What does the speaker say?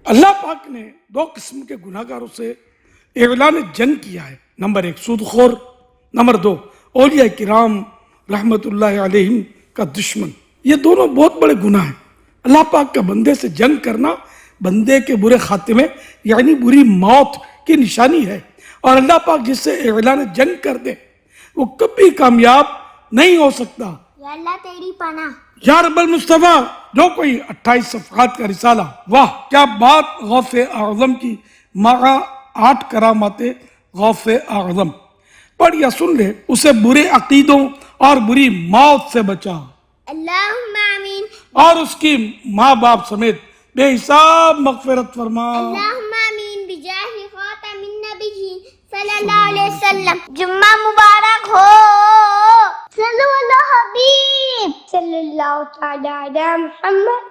अल्लाह पाक ने दो किस्म के गुनाहगारों से एलान जंग किया है। नंबर एक सूदखोर, नंबर दो औलिया किराम रहमतुल्लाह अलैहिम का दुश्मन। ये दोनों बहुत बड़े गुनाह हैं। अल्लाह पाक का बंदे से जंग करना बंदे के बुरे खातिमे यानी बुरी मौत की निशानी है। और अल्लाह पाक जिससे एलान जंग कर दे वो कभी कामयाब नहीं हो सकता। या अल्लाह तेरी पनाह। या रब्बल मुस्तफा, जो कोई 28 सफ़हात का रिसाला, वाह क्या बात, गौसे आज़म की मगा 8 करामाते गौसे आज़म पढ़ या सुन ले, उसे बुरे अकीदों और बुरी मौत से बचा अल्लाहुम्मा आमीन। और उसकी माँ बाप समेत बेहिसाब मग़फ़िरत फरमा। अल्लाहुम्मा आमीन बिजाहि खातमिन नबिय्यीन सल्लल्लाहु अलैहि वसल्लम। जुम्मा मुबारक हो। सल्लल्लाहु अलैहि हबीब सल्लल्लाहु तआला अला मुहम्मद।